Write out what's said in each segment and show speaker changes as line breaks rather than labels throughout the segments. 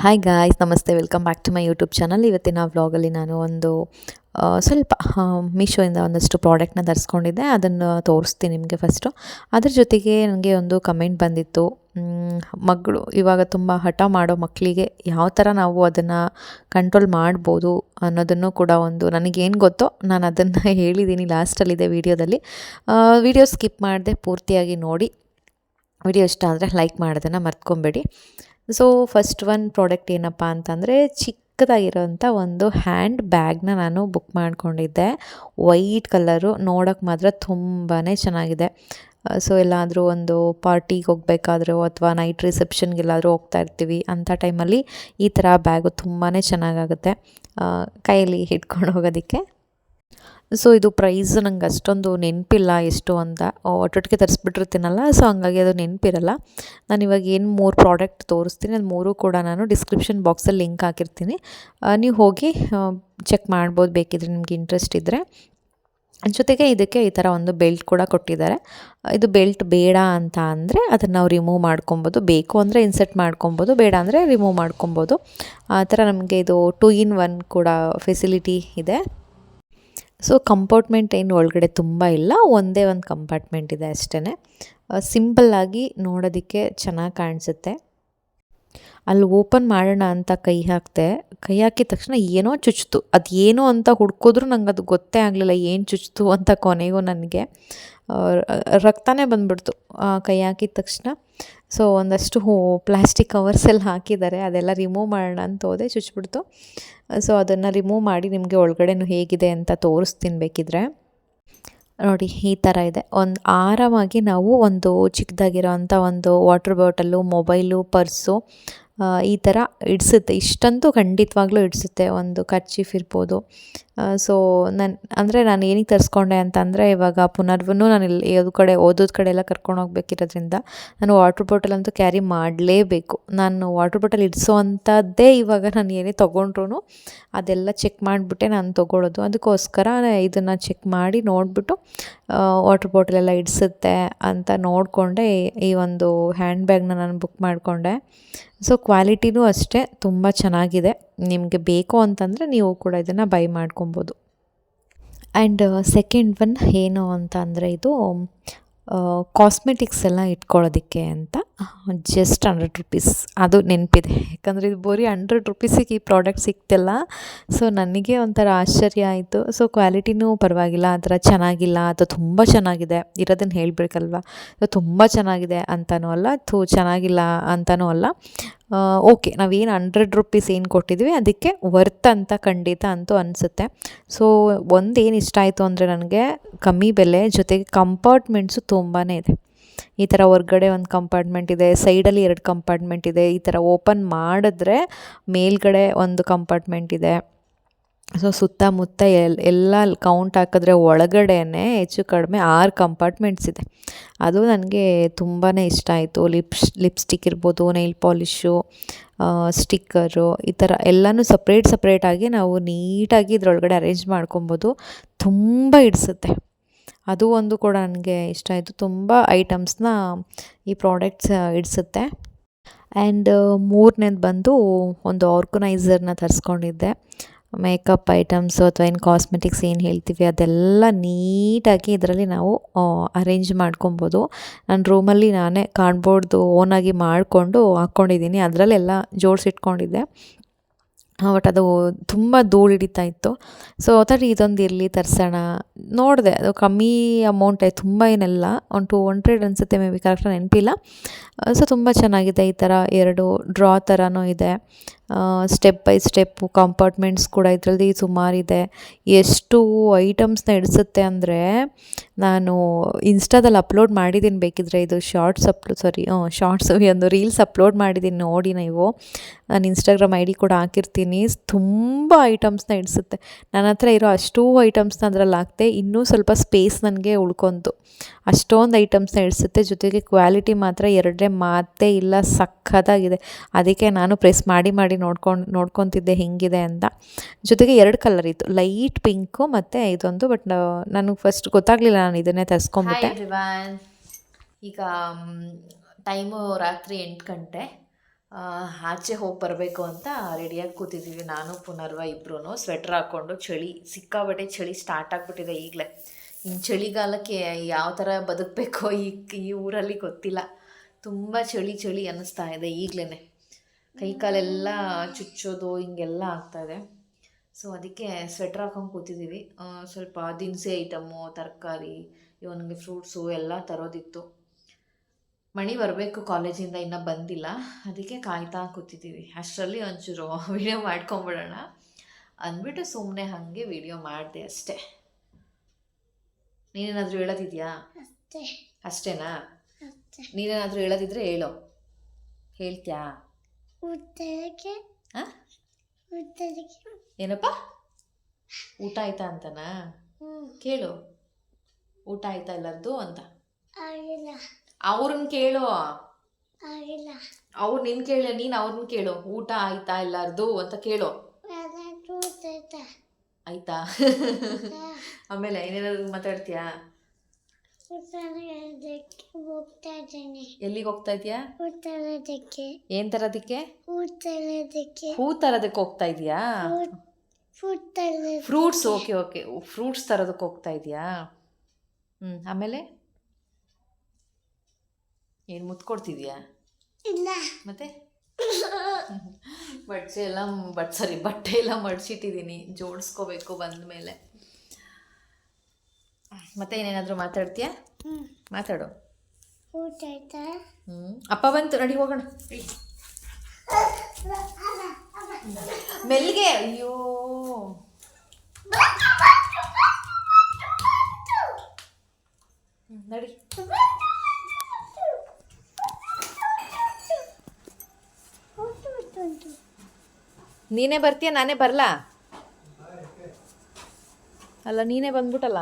Hi guys, ನಮಸ್ತೆ. Welcome back to my YouTube channel. ಇವತ್ತಿನ ವ್ಲಾಗಲ್ಲಿ ನಾನು ಒಂದು ಸ್ವಲ್ಪ ಮೀಶೋಯಿಂದ ಒಂದಷ್ಟು ಪ್ರಾಡಕ್ಟ್ನ ತರಿಸ್ಕೊಂಡಿದ್ದೆ. ಅದನ್ನು ತೋರಿಸ್ತೀನಿ ನಿಮಗೆ ಫಸ್ಟು. ಅದ್ರ ಜೊತೆಗೆ ನನಗೆ ಒಂದು ಕಮೆಂಟ್ ಬಂದಿತ್ತು, ಮಗಳು ಇವಾಗ ತುಂಬ ಹಠ ಮಾಡೋ ಮಕ್ಕಳಿಗೆ ಯಾವ ಥರ ನಾವು ಅದನ್ನು ಕಂಟ್ರೋಲ್ ಮಾಡ್ಬೋದು ಅನ್ನೋದನ್ನು ಕೂಡ ಒಂದು ನನಗೇನು ಗೊತ್ತೋ ನಾನು ಅದನ್ನು ಹೇಳಿದ್ದೀನಿ ಲಾಸ್ಟಲ್ಲಿದೆ ವೀಡಿಯೋದಲ್ಲಿ. ವೀಡಿಯೋ ಸ್ಕಿಪ್ ಮಾಡದೆ ಪೂರ್ತಿಯಾಗಿ ನೋಡಿ. ವಿಡಿಯೋ ಇಷ್ಟ ಆದರೆ ಲೈಕ್ ಮಾಡೋದನ್ನು ಮರ್ತ್ಕೊಬೇಡಿ. ಸೊ ಫಸ್ಟ್ ಒನ್ ಪ್ರಾಡಕ್ಟ್ ಏನಪ್ಪ ಅಂತಂದರೆ, ಚಿಕ್ಕದಾಗಿರೋಂಥ ಒಂದು ಹ್ಯಾಂಡ್ ಬ್ಯಾಗ್ನ ನಾನು ಬುಕ್ ಮಾಡ್ಕೊಂಡಿದ್ದೆ. ವೈಟ್ ಕಲರು, ನೋಡೋಕ್ಕೆ ಮಾತ್ರ ತುಂಬಾ ಚೆನ್ನಾಗಿದೆ. ಸೊ ಎಲ್ಲಾದರೂ ಒಂದು ಪಾರ್ಟಿಗೆ ಹೋಗಬೇಕಾದ್ರೂ ಅಥವಾ ನೈಟ್ ರಿಸೆಪ್ಷನ್ಗೆಲ್ಲಾದರೂ ಹೋಗ್ತಾ ಇರ್ತೀವಿ ಅಂಥ ಟೈಮಲ್ಲಿ ಈ ಥರ ಬ್ಯಾಗು ತುಂಬಾ ಚೆನ್ನಾಗಾಗುತ್ತೆ ಕೈಯಲ್ಲಿ ಹಿಡ್ಕೊಂಡು ಹೋಗೋದಕ್ಕೆ. ಸೊ ಇದು ಪ್ರೈಸ್ ನಂಗೆ ಅಷ್ಟೊಂದು ನೆನಪಿಲ್ಲ ಎಷ್ಟು ಅಂತ, ಒಟ್ಟೊಟ್ಟಿಗೆ ತರಿಸ್ಬಿಟ್ಟಿರ್ತೀನಲ್ಲ, ಸೊ ಹಂಗಾಗಿ ಅದು ನೆನಪಿರಲ್ಲ. ನಾನು ಇವಾಗ ಏನು 3 ಪ್ರಾಡಕ್ಟ್ ತೋರಿಸ್ತೀನಿ, ಅದು 3 ಕೂಡ ನಾನು ಡಿಸ್ಕ್ರಿಪ್ಷನ್ ಬಾಕ್ಸಲ್ಲಿ ಲಿಂಕ್ ಹಾಕಿರ್ತೀನಿ. ನೀವು ಹೋಗಿ ಚೆಕ್ ಮಾಡ್ಬೋದು ಬೇಕಿದ್ರೆ ನಿಮ್ಗೆ ಇಂಟ್ರೆಸ್ಟ್ ಇದ್ದರೆ. ಜೊತೆಗೆ ಇದಕ್ಕೆ ಈ ಥರ ಒಂದು ಬೆಲ್ಟ್ ಕೂಡ ಕೊಟ್ಟಿದ್ದಾರೆ. ಇದು ಬೆಲ್ಟ್ ಬೇಡ ಅಂತ ಅಂದರೆ ಅದನ್ನು ನಾವು ರಿಮೂವ್ ಮಾಡ್ಕೊಬೋದು, ಬೇಕು ಅಂದರೆ ಇನ್ಸರ್ಟ್ ಮಾಡ್ಕೊಬೋದು, ಬೇಡ ಅಂದರೆ ರಿಮೂವ್ ಮಾಡ್ಕೊಬೋದು. ಆ ಥರ ನಮಗೆ ಇದು 2 in 1 ಕೂಡ ಫೆಸಿಲಿಟಿ ಇದೆ. ಸೊ ಕಂಪಾರ್ಟ್ಮೆಂಟ್ ಏನು ಒಳಗಡೆ ತುಂಬ ಇಲ್ಲ, ಒಂದೇ ಒಂದು ಕಂಪಾರ್ಟ್ಮೆಂಟ್ ಇದೆ ಅಷ್ಟೇ. ಸಿಂಪಲ್ಲಾಗಿ ನೋಡೋದಕ್ಕೆ ಚೆನ್ನಾಗಿ ಕಾಣಿಸುತ್ತೆ. ಅಲ್ಲಿ ಓಪನ್ ಮಾಡೋಣ ಅಂತ ಕೈ ಹಾಕಿದ ತಕ್ಷಣ ಏನೋ ಚುಚ್ಚಿತು. ಅದು ಏನು ಅಂತ ಹುಡ್ಕಿದ್ರೂ ನಂಗೆ ಅದು ಗೊತ್ತೇ ಆಗಲಿಲ್ಲ ಏನು ಚುಚ್ಚಿತು ಅಂತ. ಕೊನೆಗೂ ನನಗೆ ರಕ್ತನೇ ಬಂದುಬಿಡ್ತು ಕೈ ಹಾಕಿದ ತಕ್ಷಣ. ಸೊ ಒಂದಷ್ಟು ಪ್ಲಾಸ್ಟಿಕ್ ಕವರ್ಸ್ ಎಲ್ಲ ಹಾಕಿದ್ದಾರೆ, ಅದೆಲ್ಲ ರಿಮೂವ್ ಮಾಡೋಣ ಅಂತ ಹೋದೆ, ಚುಚ್ಚಿಬಿಡ್ತು. ಸೊ ಅದನ್ನು ರಿಮೂವ್ ಮಾಡಿ ನಿಮಗೆ ಒಳಗಡೆನೂ ಹೇಗಿದೆ ಅಂತ ತೋರಿಸ್ತೀನಿ ಬೇಕಿದ್ರೆ. ನೋಡಿ ಈ ಥರ ಇದೆ. ಒಂದು ಆರಾಮಾಗಿ ನಾವು ಒಂದು ಚಿಕ್ಕದಾಗಿರೋ ಅಂಥ ಒಂದು ವಾಟರ್ ಬಾಟಲು, ಮೊಬೈಲು, ಪರ್ಸು ಈ ಥರ ಇಡಿಸುತ್ತೆ. ಇಷ್ಟಂತೂ ಖಂಡಿತವಾಗ್ಲೂ ಇಡಿಸುತ್ತೆ. ಒಂದು ಕರ್ಚೀಫ್ ಇರ್ಬೋದು. ಸೊ ನಾನು ಏನಕ್ಕೆ ತರಿಸ್ಕೊಂಡೆ ಅಂತಂದರೆ, ಇವಾಗ ಪುನರ್ವೂ ನಾನು ಓದೋದ ಕಡೆ ಎಲ್ಲ ಕರ್ಕೊಂಡು ಹೋಗ್ಬೇಕಿರೋದ್ರಿಂದ ನಾನು ವಾಟ್ರ್ ಬಾಟಲ್ ಅಂತೂ ಕ್ಯಾರಿ ಮಾಡಲೇಬೇಕು. ನಾನು ವಾಟ್ರ್ ಬಾಟಲ್ ಇಡಿಸೋ ಅಂಥದ್ದೇ ಇವಾಗ ನಾನು ಏನೇ ತೊಗೊಂಡ್ರು ಅದೆಲ್ಲ ಚೆಕ್ ಮಾಡಿಬಿಟ್ಟೆ ನಾನು ತೊಗೊಳ್ಳೋದು. ಅದಕ್ಕೋಸ್ಕರ ಇದನ್ನು ಚೆಕ್ ಮಾಡಿ ನೋಡಿಬಿಟ್ಟು ವಾಟ್ರ್ ಬಾಟಲೆಲ್ಲ ಇಡಿಸುತ್ತೆ ಅಂತ ನೋಡಿಕೊಂಡೆ ಈ ಒಂದು ಹ್ಯಾಂಡ್ ಬ್ಯಾಗ್ನ ನಾನು ಬುಕ್ ಮಾಡಿಕೊಂಡೆ. ಸೊ ಕ್ವಾಲಿಟಿನೂ ಅಷ್ಟೇ ತುಂಬ ಚೆನ್ನಾಗಿದೆ. ನಿಮಗೆ ಬೇಕು ಅಂತಂದರೆ ನೀವು ಕೂಡ ಇದನ್ನು ಬೈ ಮಾಡ್ಕೊಬೋದು. ಆ್ಯಂಡ್ ಸೆಕೆಂಡ್ ಒನ್ ಏನು ಅಂತ ಅಂದರೆ, ಇದು ಕಾಸ್ಮೆಟಿಕ್ಸ್ ಎಲ್ಲ ಇಟ್ಕೊಳ್ಳೋದಕ್ಕೆ ಅಂತ ಜಸ್ಟ್ 100 ರೂಪೀಸ್. ಅದು ನೆನಪಿದೆ, ಯಾಕಂದರೆ ಇದು ಬರೀ 100 ರೂಪೀಸಿಗೆ ಈ ಪ್ರಾಡಕ್ಟ್ ಸಿಗ್ತಿಲ್ಲ. ಸೊ ನನಗೆ ಒಂಥರ ಆಶ್ಚರ್ಯ ಆಯಿತು. ಸೊ ಕ್ವಾಲಿಟಿನೂ ಪರವಾಗಿಲ್ಲ, ಆ ಥರ ಚೆನ್ನಾಗಿಲ್ಲ ಅಥವಾ ತುಂಬ ಚೆನ್ನಾಗಿದೆ ಇರೋದನ್ನು ಹೇಳಬೇಕಲ್ವ. ಸೊ ತುಂಬ ಚೆನ್ನಾಗಿದೆ ಅಂತನೂ ಅಲ್ಲ, ಚೆನ್ನಾಗಿಲ್ಲ ಅಂತನೂ ಅಲ್ಲ. ಓಕೆ, ನಾವೇನು 100 ರೂಪೀಸ್ ಏನು ಕೊಟ್ಟಿದ್ವಿ ಅದಕ್ಕೆ ವರ್ತ್ ಅಂತ ಖಂಡಿತ ಅಂತೂ ಅನಿಸುತ್ತೆ. ಸೊ ಒಂದೇನು ಇಷ್ಟ ಆಯಿತು ಅಂದರೆ ನನಗೆ, ಕಮ್ಮಿ ಬೆಲೆ ಜೊತೆಗೆ ಕಂಪಾರ್ಟ್ಮೆಂಟ್ಸು ತುಂಬಾ ಇದೆ. ಈ ಥರ ಹೊರ್ಗಡೆ ಒಂದು ಕಂಪಾರ್ಟ್ಮೆಂಟ್ ಇದೆ, ಸೈಡಲ್ಲಿ 2 ಕಂಪಾರ್ಟ್ಮೆಂಟ್ ಇದೆ. ಈ ಥರ ಓಪನ್ ಮಾಡಿದ್ರೆ ಮೇಲ್ಗಡೆ ಒಂದು ಕಂಪಾರ್ಟ್ಮೆಂಟ್ ಇದೆ. ಸೊ ಸುತ್ತಮುತ್ತ ಎಲ್ಲ ಕೌಂಟ್ ಹಾಕಿದ್ರೆ ಒಳಗಡೆನೇ ಹೆಚ್ಚು ಕಡಿಮೆ 6 ಕಂಪಾರ್ಟ್ಮೆಂಟ್ಸ್ ಇದೆ. ಅದು ನನಗೆ ತುಂಬಾ ಇಷ್ಟ ಆಯಿತು. ಲಿಪ್ಸ್ಟಿಕ್ ಇರ್ಬೋದು, ನೈಲ್ ಪಾಲಿಶು, ಸ್ಟಿಕ್ಕರು, ಈ ಥರ ಎಲ್ಲನೂ ಸಪ್ರೇಟಾಗಿ ನಾವು ನೀಟಾಗಿ ಇದರೊಳಗಡೆ ಅರೇಂಜ್ ಮಾಡ್ಕೊಬೋದು. ತುಂಬ ಇಡಿಸುತ್ತೆ. ಅದು ಒಂದು ಕೂಡ ನನಗೆ ಇಷ್ಟ ಆಯಿತು. ತುಂಬ ಐಟಮ್ಸ್ನ ಈ ಪ್ರಾಡಕ್ಟ್ಸ್ ಇಡಿಸುತ್ತೆ. ಆ್ಯಂಡ್ ಮೂರನೇದು ಬಂದು ಒಂದು ಆರ್ಗನೈಸರ್ನ ತರಿಸ್ಕೊಂಡಿದ್ದೆ. ಮೇಕಪ್ ಐಟಮ್ಸು ಅಥವಾ ಏನು ಕಾಸ್ಮೆಟಿಕ್ಸ್ ಏನು ಹೇಳ್ತೀವಿ ಅದೆಲ್ಲ ನೀಟಾಗಿ ಇದರಲ್ಲಿ ನಾವು ಅರೇಂಜ್ ಮಾಡ್ಕೊಬೋದು. ನನ್ನ ರೂಮಲ್ಲಿ ನಾನೇ ಕಾರ್ಡ್ಬೋರ್ಡ್ದು ಓನಾಗಿ ಮಾಡಿಕೊಂಡು ಹಾಕ್ಕೊಂಡಿದ್ದೀನಿ, ಅದರಲ್ಲೆಲ್ಲ ಜೋಡಿಸಿಟ್ಕೊಂಡಿದ್ದೆ. ಬಟ್ ಅದು ತುಂಬ ಧೂಳು ಹಿಡಿತಾ ಇತ್ತು. ಸೊ ಥರ ಇದೊಂದು ಇರಲಿ ತರಿಸೋಣ ನೋಡಿದೆ. ಅದು ಕಮ್ಮಿ ಅಮೌಂಟೇ, ತುಂಬ ಏನೆಲ್ಲ, ಒಂದು 200 ಅನಿಸುತ್ತೆ, ಮೇ ಬಿ ಕರೆಕ್ಟಾಗಿ ನೆನಪಿಲ್ಲ. ಸೊ ತುಂಬ ಚೆನ್ನಾಗಿದೆ. ಈ ಥರ 2 ಡ್ರಾ ಥರನೂ ಇದೆ. ಸ್ಟೆಪ್ ಬೈ ಸ್ಟೆಪ್ಪು ಕಂಪಾರ್ಟ್ಮೆಂಟ್ಸ್ ಕೂಡ ಇದರಲ್ಲಿ ಸುಮಾರಿದೆ. ಎಷ್ಟು ಐಟಮ್ಸ್ನ ಇಡಿಸುತ್ತೆ ಅಂದರೆ, ನಾನು ಇನ್ಸ್ಟಾದಲ್ಲಿ ಅಪ್ಲೋಡ್ ಮಾಡಿದ್ದೀನಿ ಬೇಕಿದ್ರೆ, ಇದು ಶಾರ್ಟ್ಸ್ ಒಂದು ರೀಲ್ಸ್ ಅಪ್ಲೋಡ್ ಮಾಡಿದ್ದೀನಿ ನೋಡಿ ನೀವು. ನಾನು ಇನ್ಸ್ಟಾಗ್ರಾಮ್ ID ಕೂಡ ಹಾಕಿರ್ತೀನಿ. ತುಂಬ ಐಟಮ್ಸ್ನ ಇಡಿಸುತ್ತೆ. ನನ್ನ ಹತ್ರ ಇರೋ ಅಷ್ಟೂ ಐಟಮ್ಸ್ನ ಅದರಲ್ಲಿ ಹಾಕ್ತೆ, ಇನ್ನೂ ಸ್ವಲ್ಪ ಸ್ಪೇಸ್ ನನಗೆ ಉಳ್ಕೊತು. ಅಷ್ಟೊಂದು ಐಟಮ್ಸ್ನ ಇಡಿಸುತ್ತೆ. ಜೊತೆಗೆ ಕ್ವಾಲಿಟಿ ಮಾತ್ರ ಎರಡೇ ಮಾತೇ ಇಲ್ಲ, ಸಖತ್ತಾಗಿದೆ. ಅದಕ್ಕೆ ನಾನು ಪ್ರೆಸ್ ಮಾಡಿ ನೋಡ್ಕೊತಿದ್ದೆ ಹೆಂಗಿದೆ ಅಂತ. ಜೊತೆಗೆ 2 ಕಲರ್ ಇತ್ತು, ಲೈಟ್ ಪಿಂಕು ಮತ್ತು ಇದೊಂದು. ಬಟ್ ನನಗೆ ಫಸ್ಟ್ ಗೊತ್ತಾಗಲಿಲ್ಲ, ನಾನು ಇದನ್ನೇ ತರಿಸ್ಕೊಂಬಿಟ್ಟೆ. ಈಗ ಟೈಮು ರಾತ್ರಿ 8 ಗಂಟೆ. ಆಚೆ ಹೋಗಿ ಬರಬೇಕು ಅಂತ ರೆಡಿಯಾಗಿ ಕೂತಿದ್ದೀವಿ, ನಾನು ಪುನರ್ವ ಇಬ್ಬರೂ ಸ್ವೆಟ್ರ್ ಹಾಕ್ಕೊಂಡು. ಚಳಿ ಸಿಕ್ಕಾಬಟ್ಟೆ ಚಳಿ ಸ್ಟಾರ್ಟ್ ಆಗಿಬಿಟ್ಟಿದೆ ಈಗಲೇ. ಇನ್ನು ಚಳಿಗಾಲಕ್ಕೆ ಯಾವ ಥರ ಬದುಕಬೇಕೋ ಈ ಊರಲ್ಲಿ ಗೊತ್ತಿಲ್ಲ. ತುಂಬ ಚಳಿ ಅನ್ನಿಸ್ತಾ ಇದೆ ಈಗಲೇ. ಕೈಕಾಲೆಲ್ಲ ಚುಚ್ಚೋದು ಹಿಂಗೆಲ್ಲ ಆಗ್ತಾಯಿದೆ. ಸೊ ಅದಕ್ಕೆ ಸ್ವೆಟ್ರ್ ಹಾಕೊಂಡು ಕೂತಿದ್ದೀವಿ. ಸ್ವಲ್ಪ ದಿನಸಿ ಐಟಮು, ತರಕಾರಿ, ಇವನಿಗೆ ಫ್ರೂಟ್ಸು ಎಲ್ಲ ತರೋದಿತ್ತು. ಮಣಿ ಬರಬೇಕು ಕಾಲೇಜಿಂದ, ಇನ್ನೂ ಬಂದಿಲ್ಲ, ಅದಕ್ಕೆ ಕಾಯ್ತಾ ಕೂತಿದ್ದೀವಿ. ಅಷ್ಟರಲ್ಲಿ ಒಂಚೂರು ವಿಡಿಯೋ ಮಾಡ್ಕೊಂಬಿಡೋಣ ಅಂದ್ಬಿಟ್ಟು ಸುಮ್ಮನೆ ಹಾಗೆ ವಿಡಿಯೋ ಮಾಡಿದೆ ಅಷ್ಟೇ. ನೀನೇನಾದರೂ ಹೇಳೋದಿದೆಯಾ? ಅಷ್ಟೇನಾ? ನೀನೇನಾದರೂ ಹೇಳೋದಿದ್ರೆ ಹೇಳೋ. ಹೇಳ್ತ್ಯಾ? ಏನಪ್ಪ? ಊಟ ಆಯ್ತಾ ಅಂತನಾ ಕೇಳು. ಊಟ ಆಯ್ತಾ ಎಲ್ಲರದು ಅಂತ. ಅವ್ರನ್ನ ಕೇಳು. ಅವ್ರು ನಿನ್ ಕೇಳ, ನೀನು ಅವ್ರನ್ನ ಕೇಳು. ಊಟ ಆಯ್ತಾ ಎಲ್ಲರದು ಅಂತ ಕೇಳು. ಆಯ್ತಾ? ಆಮೇಲೆ ಏನೇನಾದ್ರು ಮಾತಾಡ್ತೀಯಾ? ಎಲ್ಲಿಗೆ ಹೋಗ್ತಾ ಇದೀಯಾ? ಏನ್ ತರೋದಕ್ಕೆ? ಹೂ ತರೋದಕ್ಕೆ ಹೋಗ್ತಾ ಇದೀಯಾ? ಫ್ರೂಟ್ಸ್. ಓಕೆ ಓಕೆ, ಫ್ರೂಟ್ಸ್ ತರೋದಕ್ಕೆ ಹೋಗ್ತಾ ಇದೀಯಾ? ಆಮೇಲೆ ಏನು ಮುತ್ಕೊಡ್ತಿದ್ಯಾ? ಇಲ್ಲ. ಮತ್ತೆ ಬಟ್ಟೆ ಎಲ್ಲ ಮಡ್ಚಿಟ್ಟಿದ್ದೀನಿ, ಜೋಡಿಸ್ಕೋಬೇಕು ಬಂದ ಮೇಲೆ. ಮತ್ತೆ ಏನೇನಾದರೂ ಮಾತಾಡ್ತೀಯಾ? ಮಾತಾಡು. ಅಪ್ಪ ಬಂತು, ನಡಿ ಹೋಗೋಣ. ಮೆಲ್ಗೆ. ಅಯ್ಯೋ ನಡಿ. ನೀನೇ ಬರ್ತೀಯ ನಾನೇ ಬರಲಾ? ಅಲ್ಲ ನೀನೇ ಬಂದ್ಬಿಟ್ಟಲ್ಲ.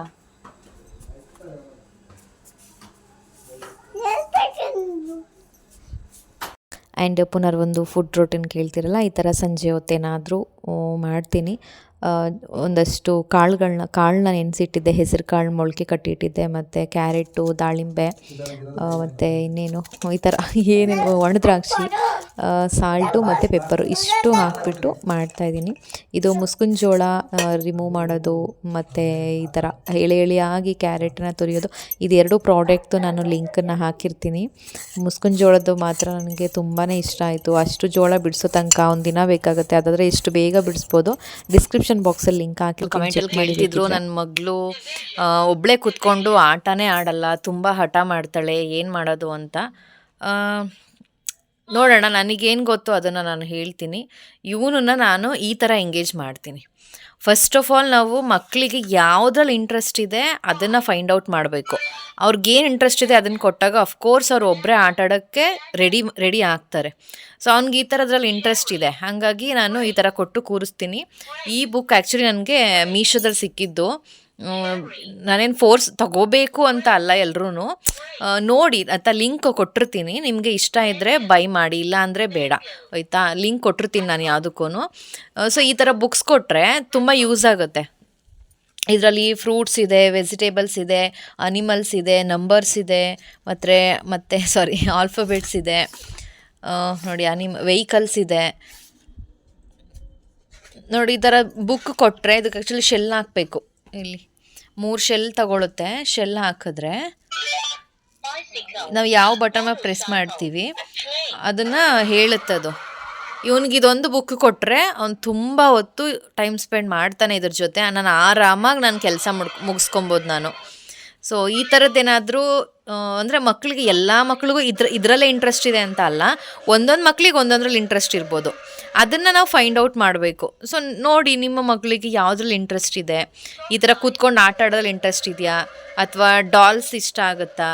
ಆ್ಯಂಡ್ ಪುನರ್ವೊಂದು ಫುಡ್ ರೂಟೀನ್ ಕೇಳ್ತಿರಲ್ಲ, ಈ ಥರ ಸಂಜೆ ಹೊತ್ತೇನಾದರೂ ಮಾಡ್ತೀನಿ. ಒಂದಷ್ಟು ಕಾಳನ್ನ ನೆನೆಸಿಟ್ಟಿದ್ದೆ, ಹೆಸರು ಕಾಳು ಮೊಳಕೆ ಕಟ್ಟಿಟ್ಟಿದ್ದೆ, ಮತ್ತು ಕ್ಯಾರೆಟು, ದಾಳಿಂಬೆ, ಮತ್ತು ಇನ್ನೇನು ಈ ಥರ ಏನೇನು ಒಣದ್ರಾಕ್ಷಿ, ಸಾಲ್ಟು ಮತ್ತು ಪೆಪ್ಪರು ಇಷ್ಟು ಹಾಕಿಬಿಟ್ಟು ಮಾಡ್ತಾಯಿದ್ದೀನಿ. ಇದು ಮುಸ್ಕಿನ ಜೋಳ ರಿಮೂವ್ ಮಾಡೋದು, ಮತ್ತು ಈ ಥರ ಎಳೆಯಾಗಿ ಕ್ಯಾರೆಟನ್ನ ತುರಿಯೋದು, ಇದೆರಡು ಪ್ರಾಡಕ್ಟು ನಾನು ಲಿಂಕನ್ನು ಹಾಕಿರ್ತೀನಿ. ಮುಸ್ಕಿನ ಜೋಳದ್ದು ಮಾತ್ರ ನನಗೆ ತುಂಬಾ ಇಷ್ಟ ಆಯಿತು. ಅಷ್ಟು ಜೋಳ ಬಿಡಿಸೋ ತನಕ ಒಂದು ದಿನ ಬೇಕಾಗುತ್ತೆ, ಅದಾದರೆ ಎಷ್ಟು ಬೇಗ ಬಿಡಿಸ್ಬೋದು. ಡಿಸ್ಕ್ರಿಪ್ಷನ್ ಬಾಕ್ಸಲ್ಲಿ ಲಿಂಕ್ ಹಾಕಿ. ಕಮೆಂಟಲ್ಲಿ ಕೇಳ್ತಿದ್ರು, ನನ್ನ ಮಗಳು ಒಬ್ಬಳೇ ಕೂತ್ಕೊಂಡು ಆಟನೇ ಆಡಲ್ಲ, ತುಂಬ ಹಠ ಮಾಡ್ತಾಳೆ, ಏನು ಮಾಡೋದು ಅಂತ. ನೋಡೋಣ, ನನಗೇನು ಗೊತ್ತೋ ಅದನ್ನು ನಾನು ಹೇಳ್ತೀನಿ. ಇವನನ್ನು ನಾನು ಈ ಥರ ಎಂಗೇಜ್ ಮಾಡ್ತೀನಿ. ಫಸ್ಟ್ ಆಫ್ ಆಲ್ ನಾವು ಮಕ್ಕಳಿಗೆ ಯಾವುದ್ರಲ್ಲಿ ಇಂಟ್ರೆಸ್ಟ್ ಇದೆ ಅದನ್ನು ಫೈಂಡ್ ಔಟ್ ಮಾಡಬೇಕು. ಅವ್ರಿಗೇನು ಇಂಟ್ರೆಸ್ಟ್ ಇದೆ ಅದನ್ನು ಕೊಟ್ಟಾಗ ಅಫ್ಕೋರ್ಸ್ ಅವ್ರು ಒಬ್ಬರೇ ಆಟ ಆಡೋಕ್ಕೆ ರೆಡಿ ಆಗ್ತಾರೆ. ಸೊ ಅವ್ನಿಗೆ ಈ ಥರದ್ರಲ್ಲಿ ಇಂಟ್ರೆಸ್ಟ್ ಇದೆ, ಹಾಗಾಗಿ ನಾನು ಈ ಥರ ಕೊಟ್ಟು ಕೂರಿಸ್ತೀನಿ. ಈ ಬುಕ್ ಆ್ಯಕ್ಚುಲಿ ನನಗೆ ಮೀಶೋದಲ್ಲಿ ಸಿಕ್ಕಿದ್ದು. ನಾನೇನು ಫೋರ್ಸ್ ತಗೋಬೇಕು ಅಂತ ಅಲ್ಲ, ಎಲ್ಲರೂ ನೋಡಿ ಅಂತ ಲಿಂಕ್ ಕೊಟ್ಟಿರ್ತೀನಿ. ನಿಮಗೆ ಇಷ್ಟ ಇದ್ದರೆ ಬೈ ಮಾಡಿ, ಇಲ್ಲ ಅಂದರೆ ಬೇಡ, ಆಯಿತಾ? ಲಿಂಕ್ ಕೊಟ್ಟಿರ್ತೀನಿ ನಾನು ಯಾವುದಕ್ಕೂ. ಸೊ ಈ ಥರ ಬುಕ್ಸ್ ಕೊಟ್ಟರೆ ತುಂಬ ಯೂಸ್ ಆಗುತ್ತೆ. ಇದರಲ್ಲಿ ಫ್ರೂಟ್ಸ್ ಇದೆ, ವೆಜಿಟೇಬಲ್ಸ್ ಇದೆ, ಅನಿಮಲ್ಸ್ ಇದೆ, ನಂಬರ್ಸ್ ಇದೆ, ಮತ್ತು ಆಲ್ಫಾಬೆಟ್ಸ್ ಇದೆ, ನೋಡಿ ವೆಹಿಕಲ್ಸ್ ಇದೆ. ನೋಡಿ ಈ ಥರ ಬುಕ್ ಕೊಟ್ಟರೆ ಇದಕ್ಕೆ ಆ್ಯಕ್ಚುಲಿ ಶೆಲ್ ಹಾಕಬೇಕು. ಇಲ್ಲಿ 3 ಶೆಲ್ ತಗೊಳುತ್ತೆ. ಶೆಲ್ ಹಾಕಿದ್ರೆ ನಾವು ಯಾವ ಬಟನ್ ಮೇಲೆ ಪ್ರೆಸ್ ಮಾಡ್ತೀವಿ ಅದನ್ನು ಹೇಳುತ್ತದು. ಇವನಿಗೆ ಇದೊಂದು ಬುಕ್ ಕೊಟ್ಟರೆ ಅವ್ನು ತುಂಬ ಹೊತ್ತು ಟೈಮ್ ಸ್ಪೆಂಡ್ ಮಾಡ್ತಾನೆ ಇದ್ರ ಜೊತೆ. ನಾನು ಆರಾಮಾಗಿ ನಾನು ಕೆಲಸ ಮುಗಿಸ್ಕೊಬೋದು ನಾನು. ಸೊ ಈ ಥರದ್ದೇನಾದರೂ ಅಂದರೆ ಮಕ್ಕಳಿಗೆ, ಎಲ್ಲ ಮಕ್ಳಿಗೂ ಇದರಲ್ಲೇ ಇಂಟ್ರೆಸ್ಟ್ ಇದೆ ಅಂತ ಅಲ್ಲ, ಒಂದೊಂದು ಮಕ್ಳಿಗೆ ಒಂದೊಂದ್ರಲ್ಲಿ ಇಂಟ್ರೆಸ್ಟ್ ಇರ್ಬೋದು. ಅದನ್ನು ನಾವು ಫೈಂಡ್ ಔಟ್ ಮಾಡಬೇಕು. ಸೊ ನೋಡಿ ನಿಮ್ಮ ಮಕ್ಕಳಿಗೆ ಯಾವುದ್ರಲ್ಲಿ ಇಂಟ್ರೆಸ್ಟ್ ಇದೆ, ಈ ಥರ ಕೂತ್ಕೊಂಡು ಆಟ ಆಡೋದ್ರಲ್ಲಿ ಇಂಟ್ರೆಸ್ಟ್ ಇದೆಯಾ, ಅಥವಾ ಡಾಲ್ಸ್ ಇಷ್ಟ ಆಗುತ್ತಾ,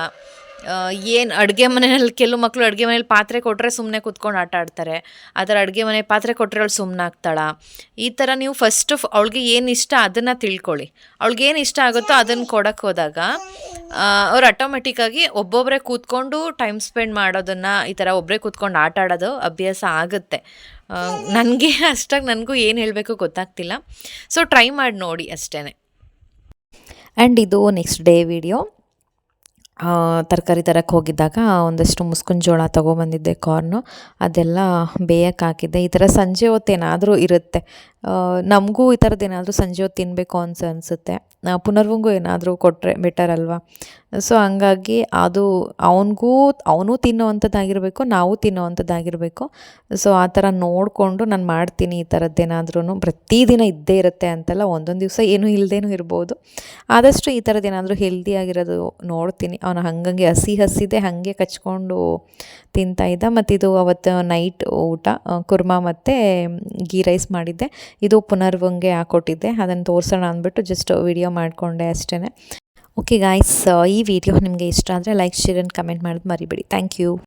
ಏನು ಅಡುಗೆ ಮನೆಯಲ್ಲಿ ಕೆಲವು ಮಕ್ಕಳು ಅಡುಗೆ ಮನೇಲಿ ಪಾತ್ರೆ ಕೊಟ್ಟರೆ ಸುಮ್ಮನೆ ಕೂತ್ಕೊಂಡು ಆಟ ಆಡ್ತಾರೆ. ಆ ಥರ ಅಡುಗೆ ಮನೆ ಪಾತ್ರೆ ಕೊಟ್ಟರೆ ಅವಳು ಸುಮ್ಮನೆ ಆಗ್ತಾಳ. ಈ ಥರ ನೀವು ಫಸ್ಟ್ ಅವಳಿಗೆ ಏನು ಇಷ್ಟ ಅದನ್ನು ತಿಳ್ಕೊಳ್ಳಿ. ಅವಳಿಗೇನು ಇಷ್ಟ ಆಗುತ್ತೋ ಅದನ್ನು ಕೊಡೋಕ್ಕೆ ಹೋದಾಗ ಅವ್ರು ಆಟೋಮೆಟಿಕ್ಕಾಗಿ ಒಬ್ಬೊಬ್ಬರೇ ಕೂತ್ಕೊಂಡು ಟೈಮ್ ಸ್ಪೆಂಡ್ ಮಾಡೋದನ್ನು, ಈ ಥರ ಒಬ್ಬರೇ ಕೂತ್ಕೊಂಡು ಆಟ ಆಡೋದು ಅಭ್ಯಾಸ ಆಗುತ್ತೆ. ನನಗೆ ಅಷ್ಟಾಗಿ ನನಗೂ ಏನು ಹೇಳಬೇಕು ಗೊತ್ತಾಗ್ತಿಲ್ಲ. ಸೊ ಟ್ರೈ ಮಾಡಿ ನೋಡಿ ಅಷ್ಟೇ. ಆ್ಯಂಡ್ ಇದು ನೆಕ್ಸ್ಟ್ ಡೇ ವಿಡಿಯೋ. ತರಕಾರಿ ತರಕ್ಕೆ ಹೋಗಿದ್ದಾಗ ಒಂದಷ್ಟು ಮುಸ್ಕಿನ ಜೋಳ ತೊಗೊಬಂದಿದ್ದೆ ಕಾರ್ನು, ಅದೆಲ್ಲ ಬೇಯಕ್ಕೆ ಹಾಕಿದ್ದೆ. ಈ ಥರ ಸಂಜೆ ಹೊತ್ತು ಏನಾದರೂ ಇರುತ್ತೆ, ನಮಗೂ ಈ ಥರದ್ದು ಏನಾದರೂ ಸಂಜೆ ಹೊತ್ತು ತಿನ್ನಬೇಕು ಅನಿಸುತ್ತೆ. ಪುನರ್ವಂಗೂ ಏನಾದರೂ ಕೊಟ್ಟರೆ ಬೆಟರ್ ಅಲ್ವಾ. ಸೊ ಹಂಗಾಗಿ ಅದು ಅವನು ತಿನ್ನೋವಂಥದ್ದಾಗಿರಬೇಕು, ನಾವು ತಿನ್ನೋವಂಥದ್ದಾಗಿರಬೇಕು. ಸೊ ಆ ಥರ ನೋಡಿಕೊಂಡು ನಾನು ಮಾಡ್ತೀನಿ ಈ ಥರದ್ದೇನಾದ್ರೂ. ಪ್ರತಿದಿನ ಇದ್ದೇ ಇರುತ್ತೆ ಅಂತಲ್ಲ, ಒಂದೊಂದು ದಿವಸ ಏನೂ ಇಲ್ಲದೇನೂ ಇರ್ಬೋದು. ಆದಷ್ಟು ಈ ಥರದ್ದೇನಾದರೂ ಹೆಲ್ದಿಯಾಗಿರೋದು ನೋಡ್ತೀನಿ. ಅವನು ಹಂಗಂಗೆ ಹಸಿದೆ ಹಾಗೆ ಕಚ್ಕೊಂಡು ತಿಂತಾಯಿದ್ದ. ಮತ್ತು ಇದು ಅವತ್ತು ನೈಟ್ ಊಟ ಕುರ್ಮಾ ಮತ್ತು ಗೀ ರೈಸ್ ಮಾಡಿದ್ದೆ. ಇದು ಪುನರ್ವಂಗೆ ಹಾಕ್ಕೊಟ್ಟಿದ್ದೆ, ಅದನ್ನು ತೋರಿಸೋಣ ಅಂದ್ಬಿಟ್ಟು ಜಸ್ಟ್ ವಿಡಿಯೋ ಮಾಡಿಕೊಂಡೆ ಅಷ್ಟೇ. ಓಕೆ ಗಾಯ್ಸ್, ಈ ವಿಡಿಯೋ ನಿಮಗೆ ಇಷ್ಟ ಆದರೆ ಲೈಕ್, ಶೇರ್ ಆ್ಯಂಡ್ ಕಮೆಂಟ್ ಮಾಡೋದು ಮರಿಬೇಡಿ. Thank you.